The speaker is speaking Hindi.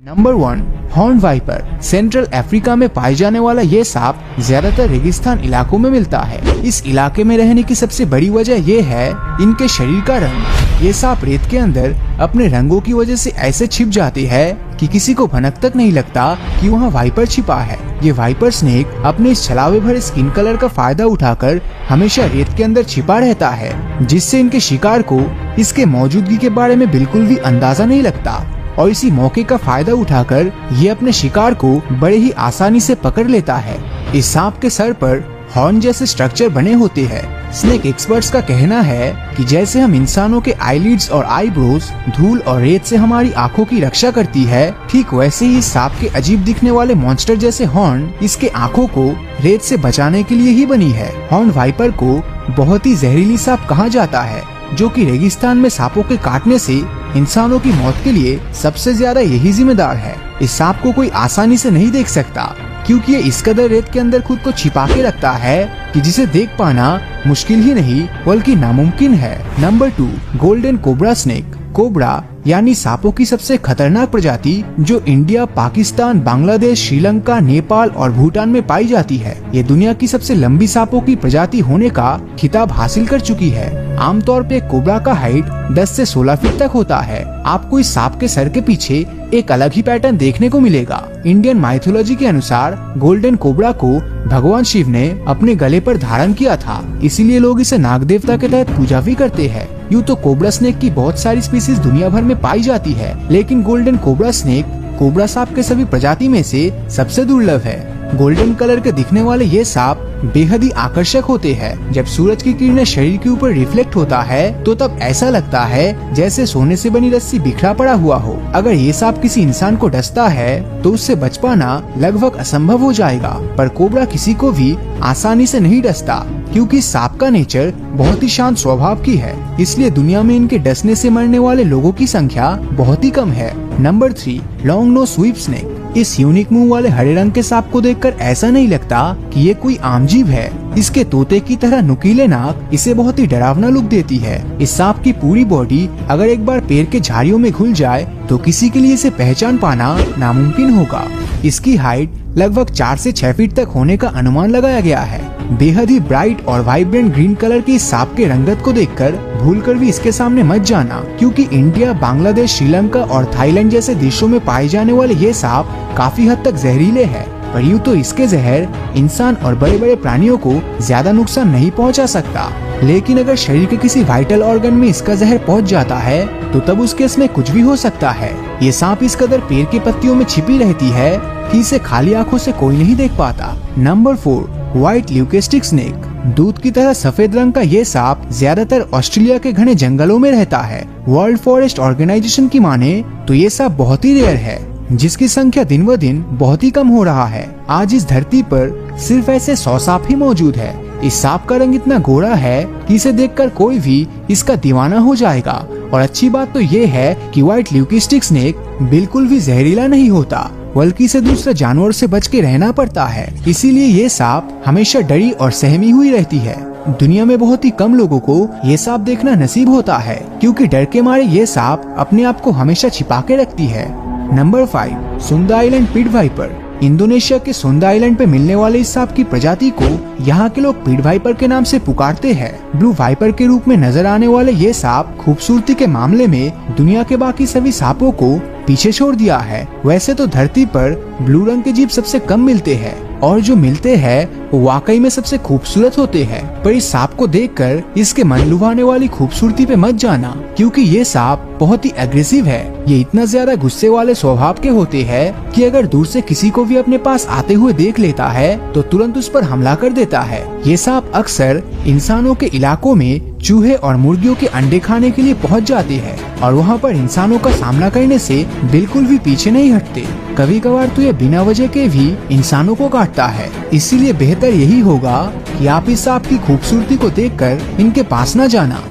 Number 1, horn viper. Central Africa में पाए जाने वाला ये सांप ज्यादातर रेगिस्तान इलाकों में मिलता है। इस इलाके में रहने की सबसे बड़ी वजह ये है इनके शरीर का रंग। ये सांप रेत के अंदर अपने रंगों की वजह से ऐसे छिप जाती है कि किसी को भनक तक नहीं लगता कि वहाँ वाइपर छिपा है। ये वाइपर स्नेक अपने इस छलावे भरे स्किन कलर का फायदा उठाकर हमेशा रेत के अंदर छिपा रहता है, जिससे इनके शिकार को इसके मौजूदगी के बारे में बिल्कुल भी अंदाजा नहीं लगता और इसी मौके का फायदा उठाकर ये अपने शिकार को बड़े ही आसानी से पकड़ लेता है। इस सांप के सर पर हॉर्न जैसे स्ट्रक्चर बने होते हैं। स्नेक एक्सपर्ट्स का कहना है कि जैसे हम इंसानों के आईलिड्स और आईब्रोज धूल और रेत से हमारी आंखों की रक्षा करती है, ठीक वैसे ही सांप के अजीब दिखने वाले मॉन्स्टर जैसे हॉर्न इसके आंखों को रेत से बचाने के लिए ही बनी है। हॉर्न वाइपर को बहुत ही जहरीली सांप कहा जाता है, जो कि रेगिस्तान में सांपों के काटने से इंसानों की मौत के लिए सबसे ज्यादा यही जिम्मेदार है। इस सांप को कोई आसानी से नहीं देख सकता, क्योंकि ये इस कदर रेत के अंदर खुद को छिपा के रखता है कि जिसे देख पाना मुश्किल ही नहीं बल्कि नामुमकिन है। Number 2, golden cobra snake. Cobra यानी सांपों की सबसे खतरनाक प्रजाति जो इंडिया, पाकिस्तान, बांग्लादेश, श्रीलंका, नेपाल और भूटान में पाई जाती है। ये दुनिया की सबसे लंबी सांपों की प्रजाति होने का खिताब हासिल कर चुकी है। आमतौर पे कोबरा का हाइट 10 से 16 फीट तक होता है। आपको इस सांप के सर के पीछे एक अलग ही पैटर्न देखने को मिलेगा। इंडियन माइथोलॉजी के अनुसार गोल्डन कोबरा को भगवान शिव ने अपने गले पर धारण किया था, इसीलिए लोग इसे नाग देवता के तहत पूजा भी करते हैं। यूँ तो कोबरा स्नेक की बहुत सारी स्पीसीज दुनिया भर में पाई जाती है, लेकिन गोल्डन कोबरा स्नेक कोबरा सांप के सभी प्रजाति में से सबसे दुर्लभ है। गोल्डन कलर के दिखने वाले ये सांप बेहद ही आकर्षक होते हैं। जब सूरज की किरणें शरीर के ऊपर रिफ्लेक्ट होता है तो तब ऐसा लगता है जैसे सोने से बनी रस्सी बिखरा पड़ा हुआ हो। अगर ये सांप किसी इंसान को डसता है तो उससे बच पाना लगभग असंभव हो जाएगा। पर कोबरा किसी को भी आसानी से नहीं डसता, क्योंकि सांप का नेचर बहुत ही शांत स्वभाव की है, इसलिए दुनिया में इनके डसने से मरने वाले लोगों की संख्या बहुत ही कम है। Number 3, long nose sweep snake. इस यूनिक मुंह वाले हरे रंग के सांप को देखकर ऐसा नहीं लगता कि ये कोई आम जीव है। इसके तोते की तरह नुकीले नाक इसे बहुत ही डरावना लुक देती है। इस सांप की पूरी बॉडी अगर एक बार पेड़ के झाड़ियों में घुल जाए तो किसी के लिए इसे पहचान पाना नामुमकिन होगा। इसकी हाइट लगभग 4 से 6 फीट तक होने का अनुमान लगाया गया है। बेहद ही ब्राइट और वाइब्रेंट ग्रीन कलर की इस सांप के रंगत को देखकर भूलकर भी इसके सामने मत जाना, क्योंकि इंडिया, बांग्लादेश, श्रीलंका और थाईलैंड जैसे देशों में पाए जाने वाले ये सांप काफी हद तक जहरीले हैं। पर यूँ तो इसके जहर इंसान और बड़े बड़े प्राणियों को ज्यादा नुकसान नहीं पहुंचा सकता, लेकिन अगर शरीर के किसी वाइटल ऑर्गन में इसका जहर पहुंच जाता है तो तब उस केस में कुछ भी हो सकता है। ये सांप इस कदर पेड़ की पत्तियों में छिपी रहती है कि इसे खाली आंखों से कोई नहीं देख पाता। Number 4, white leucistic snake. दूध की तरह सफेद रंग का ये सांप ज्यादातर ऑस्ट्रेलिया के घने जंगलों में रहता है। वर्ल्ड फॉरेस्ट ऑर्गेनाइजेशन की माने तो ये सांप बहुत ही रेयर है, जिसकी संख्या दिन ब दिन बहुत ही कम हो रहा है। आज इस धरती पर सिर्फ ऐसे 100 सांप ही मौजूद है। इस सांप का रंग इतना गोरा है कि इसे देखकर कोई भी इसका दीवाना हो जाएगा। और अच्छी बात तो ये है कि व्हाइट ल्यूकेस्टिक स्नेक बिल्कुल भी जहरीला नहीं होता, बल्कि इसे दूसरे जानवर से बच के रहना पड़ता है। इसीलिए ये सांप हमेशा डरी और सहमी हुई रहती है। दुनिया में बहुत ही कम लोगों को ये सांप देखना नसीब होता है, क्योंकि डर के मारे ये सांप अपने आप को हमेशा छिपा के रखती है। Number 5, Sunda island pit viper. Indonesia के सुंदा आइलैंड पे मिलने वाले इस सांप की प्रजाति को यहाँ के लोग पिट वाइपर के नाम से पुकारते हैं। ब्लू वाइपर के रूप में नजर आने वाले ये सांप खूबसूरती के मामले में दुनिया के बाकी सभी सांपों को पीछे छोड़ दिया है। वैसे तो धरती पर ब्लू रंग के जीव सबसे कम मिलते हैं, और जो मिलते हैं वो वाकई में सबसे खूबसूरत होते हैं। पर इस सांप को देखकर इसके मन लुभाने वाली खूबसूरती पे मत जाना, क्योंकि ये सांप बहुत ही एग्रेसिव है। ये इतना ज्यादा गुस्से वाले स्वभाव के होते हैं कि अगर दूर से किसी को भी अपने पास आते हुए देख लेता है तो तुरंत उस पर हमला कर देता है। ये सांप अक्सर इंसानों के इलाकों में चूहे और मुर्गियों के अंडे खाने के लिए पहुंच जाते हैं, और वहां पर इंसानों का सामना करने से बिल्कुल भी पीछे नहीं हटते। कभी कभार तो ये बिना वजह के भी इंसानों को काटता है। इसीलिए बेहतर यही होगा कि आप इस सांप की खूबसूरती को देखकर इनके पास न जाना।